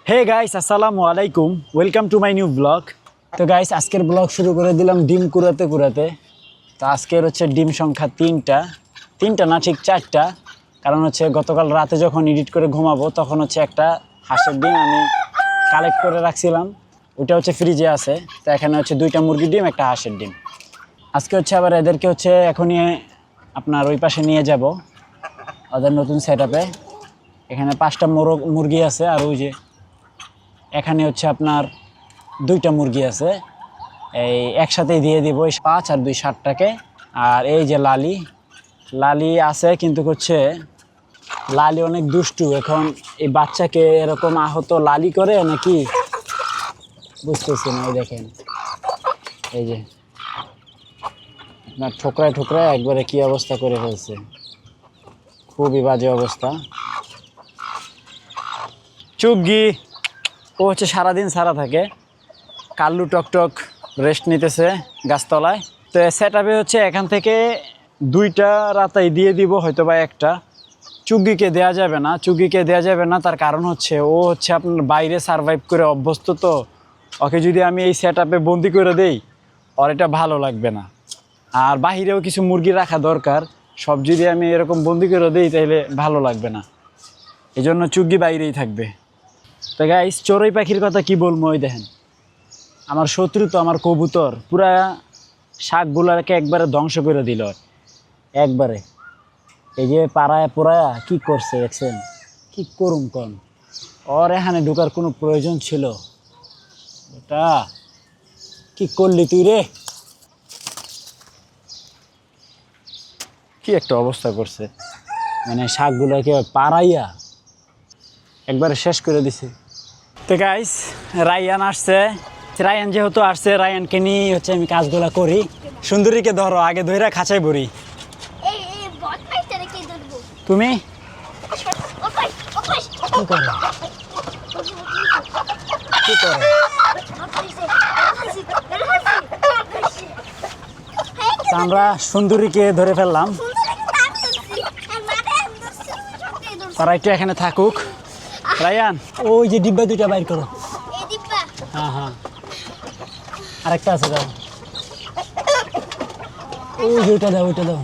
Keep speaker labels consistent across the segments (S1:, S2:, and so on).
S1: Hey guys, আসসালামু আলাইকুম, welcome to my new blog. তো গাইস, আজকের ব্লগ শুরু করে দিলাম ডিম কুড়াতে কুড়াতে। তো আজকের হচ্ছে ডিম সংখ্যা তিনটা না, ঠিক 4টা। কারণ হচ্ছে গতকাল রাতে যখন এডিট করে ঘুমাবো তখন হচ্ছে একটা হাঁসের ডিম আমি কালেক্ট করে রাখছিলাম, ওইটা হচ্ছে ফ্রিজে আছে। তো এখানে হচ্ছে 2টা মুরগির ডিম, একটা হাঁসের ডিম। আজকে হচ্ছে আবার এদেরকে হচ্ছে এখনই আপনার ওই পাশে নিয়ে যাব ওদের নতুন সেট আপে। এখানে 5টা মুরগি আছে, আর ওই যে এখানে হচ্ছে আপনার 2টা মুরগি আছে। এই একসাথেই দিয়ে দিব 5 আর 2 7টাকে। আর এই যে লালি আছে, কিন্তু হচ্ছে লালি অনেক দুষ্টু। এখন এই বাচ্চাকে এরকম আহত লালি করে নাকি বুঝতেছি না। এই দেখেন, এই যে আপনার ঠোকরায় একবারে কি অবস্থা করে ফেলছে, খুবই বাজে অবস্থা। চুগি ও হচ্ছে সারাদিন সারা থাকে, কাল্লু টকটক রেস্ট নিতেছে গাছতলায়। তো সেট আপে হচ্ছে এখান থেকে 2টা রাতাই দিয়ে দিব, হয়তো বা একটা। চুগিকে দেওয়া যাবে না, তার কারণ হচ্ছে ও হচ্ছে আপনার বাইরে সারভাইভ করে অভ্যস্ত। তো ওকে যদি আমি এই সেট আপে বন্দি করে দেই, ওর এটা ভালো লাগবে না। আর বাহিরেও কিছু মুরগি রাখা দরকার, সব যদি আমি এরকম বন্দি করে দিই তাহলে ভালো লাগবে না। এই জন্য চুগি বাইরেই থাকবে। তো গাইস, চড়ুই পাখির কথা কি বলবো, ওই দেখেন আমার শত্রু তো আমার কবুতর পুরা শাকগুলাকে একবারে ধ্বংস করে দিল একবারে। এই যে পাড়ায় পোড়ায় কি করছে দেখছেন, কি করুম কন। ওর এখানে ঢোকার কোনো প্রয়োজন ছিল? এটা কি করলি তুই রে, কি একটা অবস্থা করছে। মানে শাকগুলোকে পাড়াইয়া একবারে শেষ করে দিছে। তো গাইস, রায়ান আসছে। রায়ান যেহেতু আসছে, রায়ানকে নিয়ে হচ্ছে আমি কাজগুলো করি। সুন্দরীকে ধরো, আগে ধরে খাঁচাই ভরি। তুমি কি করো? আমরা সুন্দরীকে ধরে ফেললাম, তারা একটু এখানে থাকুক। রায়ান, ওই যে ডিব্বা 2টা বাইর করো। হ্যাঁ হ্যাঁ, আরেকটা আছে, দাও। ওইটা দাও।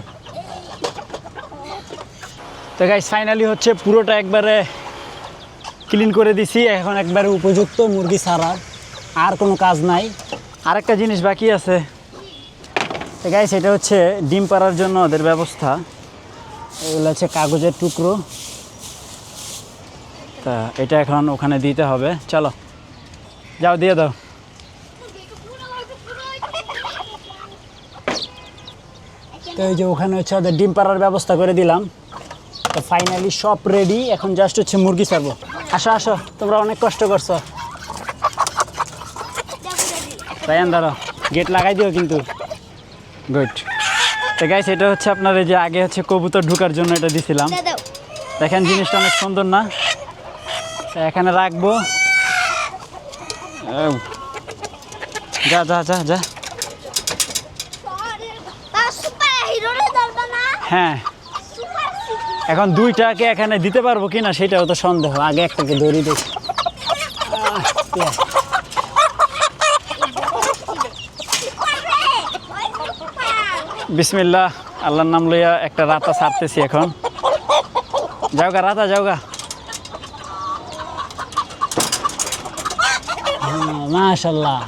S1: তো গাইস, ফাইনালি হচ্ছে পুরোটা একবারে ক্লিন করে দিছি। এখন একবারে উপযুক্ত মুরগি ছাড়া আর কোনো কাজ নাই। আরেকটা জিনিস বাকি আছে। তো গাইস, এটা হচ্ছে ডিম পাড়ার জন্য ওদের ব্যবস্থা। এগুলো হচ্ছে কাগজের টুকরো। তা এটা এখন ওখানে দিতে হবে। চলো যাও, দিয়ে দাও। তো এই যে ওখানে হচ্ছে ওদের ডিম পাড়ার ব্যবস্থা করে দিলাম। তো ফাইনালি সব রেডি, এখন জাস্ট হচ্ছে মুরগি ছাড়বো। আসো, তোমরা অনেক কষ্ট করছো। রায়ান দাঁড়াও, গেট লাগাই দিও কিন্তু। গুড। তো গাইস, এটা হচ্ছে আপনার এই যে আগে হচ্ছে কবুতর ঢোকার জন্য এটা দিছিলাম। দেখেন জিনিসটা অনেক সুন্দর না? এখানে রাখবো। যা। হ্যাঁ, এখন 2টাকে এখানে দিতে পারবো কিনা সেটাও তো সন্দেহ। আগে একটাকে ধরি দেখি। বিসমিল্লাহ, আল্লাহর নাম লইয়া একটা রাতা ছাড়তেছি এখন। যাওগা রাতা, যাওগা। মাশাআল্লাহ,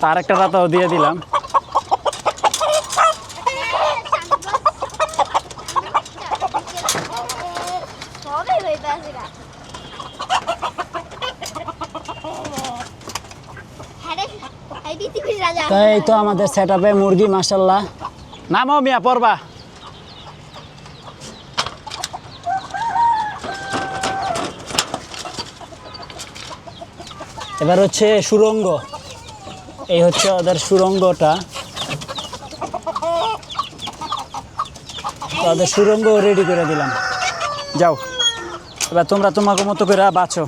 S1: তার একটা রাতাও দিয়ে দিলাম। এই তো আমাদের সেট আপে মুরগি, মাশাআল্লাহ। নামও মিয়া, পড়বা। এবার হচ্ছে সুরঙ্গ। এই হচ্ছে ওদের সুরঙ্গটা। ওদের সুরঙ্গ রেডি করে দিলাম। যাও, এবার তোমরা তোমাকে মতো করে বাঁচো।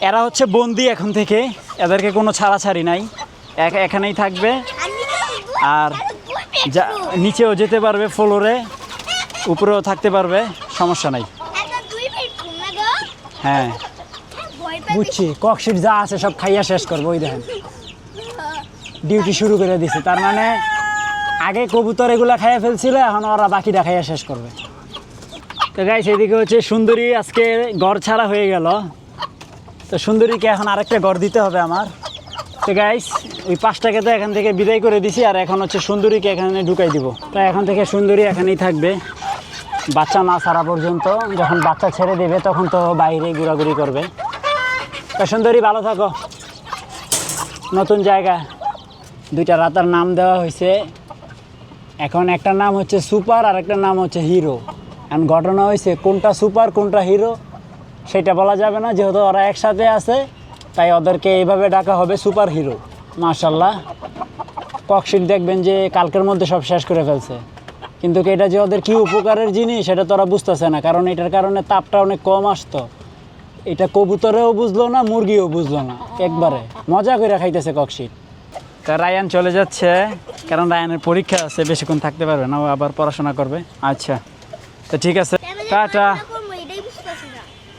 S1: এরা হচ্ছে বন্দি এখন থেকে, এদেরকে কোনো ছাড়াছাড়ি নাই, এখানেই থাকবে। আর নিচেও যেতে পারবে ফ্লোরে, উপরেও থাকতে পারবে, সমস্যা নাই। হ্যাঁ বুঝছি, ককশিট যা আছে সব খাইয়া শেষ করবো। ওই দেখেন ডিউটি শুরু করে দিছে, তার মানে আগে কবুতর এগুলা খাইয়া ফেলছিল, এখন ওরা বাকিটা খাইয়া শেষ করবে। তো গাইস এদিকে হচ্ছে সুন্দরী আজকে গড় ছাড়া হয়ে গেল, তো সুন্দরীকে এখন আরেকটা গড় দিতে হবে আমার। তো গাইস ওই 5টাকে তো এখান থেকে বিদায় করে দিছি, আর এখন হচ্ছে সুন্দরীকে এখানে ঢুকাই দিব। তো এখন থেকে সুন্দরী এখানেই থাকবে বাচ্চা না ছাড়া পর্যন্ত। যখন বাচ্চা ছেড়ে দেবে তখন তো বাইরে ঘোরাঘুরি করবে। তো সুন্দরী ভালো থাকো। নতুন জায়গা, 2টা রাতার নাম দেওয়া হয়েছে। এখন একটা নাম হচ্ছে সুপার আর একটা নাম হচ্ছে হিরো। এখন ঘটনা হয়েছে কোনটা সুপার কোনটা হিরো সেটা বলা যাবে না, যেহেতু ওরা একসাথে আছে তাই ওদেরকে এইভাবে ডাকা হবে সুপার হিরো। মাশাল্লাহ, ককশিট দেখবেন যে কালকের মধ্যে সব শেষ করে ফেলছে, কিন্তু এটা যে ওদের কী উপকারের জিনিস সেটা তো ওরা বুঝতেছে না, কারণ এটার কারণে তাপটা অনেক কম আসতো। এটা কবুতরেও বুঝলো না, মুরগিও বুঝলো না, একবারে মজা করে খাইতেছে ককশিট। তা রায়ান চলে যাচ্ছে, কারণ রায়ানের পরীক্ষা আছে, বেশিক্ষণ থাকতে পারবে না, ও আবার পড়াশোনা করবে। আচ্ছা তো ঠিক আছে, টাটা।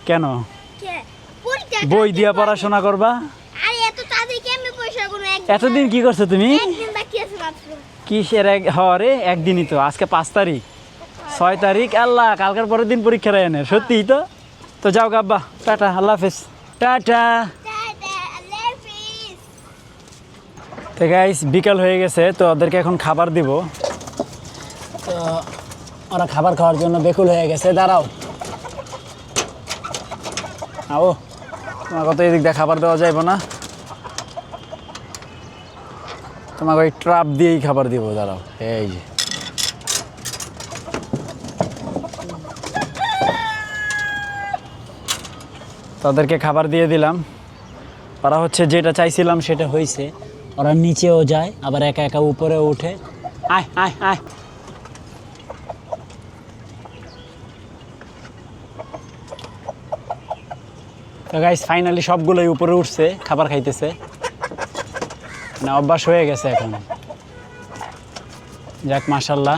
S1: কেন বই দিয়া পড়াশোনা করবা? এতদিন কি করছো তুমি? কিসের হরে একদিনই তো, আজকে 5 তারিখ, 6 তারিখ, আল্লাহ কালকের পরের দিন পরীক্ষা রায়ানের। সত্যিই তো। তো যাও গাব্বা, টাটা, আল্লাহ হাফেজ, টাটা। তো গাইস বিকাল হয়ে গেছে, তো ওদেরকে এখন খাবার দিব। তো ওরা খাবার খাওয়ার জন্য বেকুল হয়ে গেছে। দাঁড়াও, আও, তোমাকে তো এদিক দিয়ে খাবার দেওয়া যাইব না, তোমাকে ওই ট্রাপ দিয়েই খাবার দিব। দাঁড়াও, এই যে তাদেরকে খাবার দিয়ে দিলাম। ওরা হচ্ছে যেটা চাইছিলাম সেটা হয়েছে, ওরা নিচেও যায় আবার একা একা উপরেও উঠে। আয় আয় আয়, তো গাইস ফাইনালি সবগুলোই উপরে উঠছে, খাবার খাইতেছে, মানে অভ্যাস হয়ে গেছে এখন। যাক মাশাল্লাহ।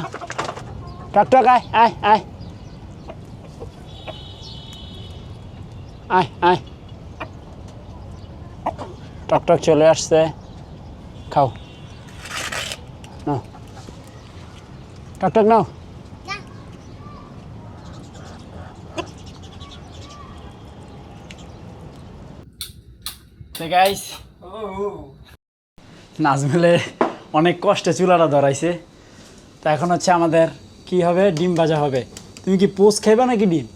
S1: টকটক আয় আয় আয় আয় আয়, টকটক চলে আসছে, খাও, নাও টকটক নাও। গাইস নাজমুলে অনেক কষ্টে চুলাটা ধরাইছে, তো এখন হচ্ছে আমাদের কি হবে, ডিম ভাজা হবে। তুমি কি পোস্ট খাইবা নাকি ডিম?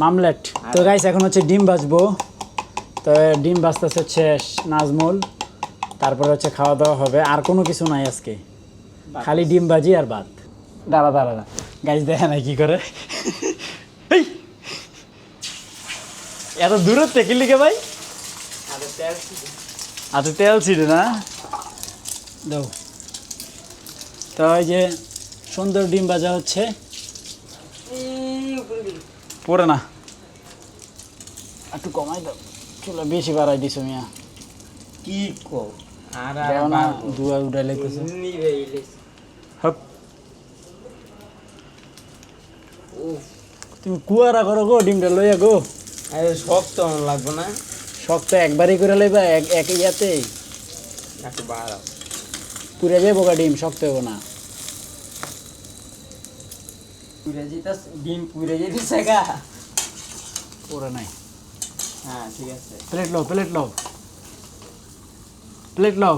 S1: মামলেট। তো গাইস এখন হচ্ছে ডিম ভাজবো, তো ডিম ভাজতেছে হচ্ছে নাজমুল, তারপরে হচ্ছে খাওয়া দাওয়া হবে। আর কোনো কিছু নাই আজকে, খালি ডিম ভাজি আর ভাত। দাঁড়া দাঁড়া দাঁড়া, গাইস দেখে না কি করে, এত দূরের থেকে লিখে ভাই, আচ্ছা তেল ছিটে না দাও। তো ওই যে সুন্দর ডিম ভাজা হচ্ছে, পড়ে না, একটু কমাই দাও, চুলা বেশি বাড়াই দিছো মিয়া। কি কো না দুয়া উড়াই লাইতেছে। তুমি কুয়ারা করো গো, ডিমটা লইয়া গো।
S2: আরে শক্ত লাগবে না,
S1: শক্ত একবারই করে লইবা, এক ইয়াতেই পুড়ে যাবো গা ডিম, শক্ত হবো না।
S2: ডিম পুড়ে যেতেছে গা,
S1: পুরো নাই।
S2: হ্যাঁ ঠিক আছে,
S1: প্লেট লো প্লেট লো প্লেট লো।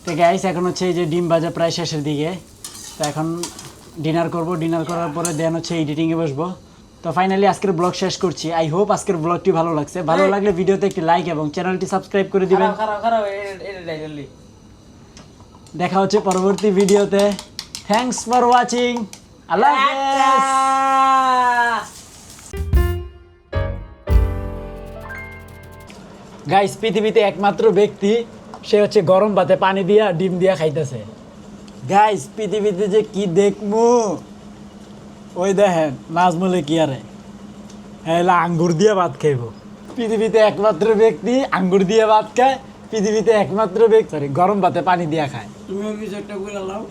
S1: তো গাইস এখন হচ্ছে এই যে ডিম ভাজা প্রায় শেষের দিকে, তো এখন ডিনার করব, ডিনার করার পরে দেন হচ্ছে এডিটিংয়ে বসবো। তো ফাইনালি আজকের ব্লগ শেষ করছি। আই হোপ আজকের ব্লগটি ভালো লাগছে, ভালো লাগলে ভিডিওতে একটি লাইক এবং চ্যানেলটি সাবস্ক্রাইব করে দিবেন। দেখা হচ্ছে পরবর্তী ভিডিওতে। থ্যাঙ্কস ফর ওয়াচিং, আল্লাহ হাফেজ। গাইস পৃথিবীতে একমাত্র ব্যক্তি, সে হচ্ছে গরম ভাতে পানি দিয়া ডিম দিয়া খাইতেছে। গাইস পৃথিবীতে যে কি দেখমু, ওই দেখেন নাজমুলে কি আরে হ্যাঁ আঙ্গুর দিয়ে ভাত খাইব। পৃথিবীতে একমাত্র ব্যক্তি আঙ্গুর দিয়ে ভাত খায়, পৃথিবীতে একমাত্র ব্যক্তি গরম ভাতে পানি দিয়া খায়।
S2: তুমিও কিছু একটা বলে নাও।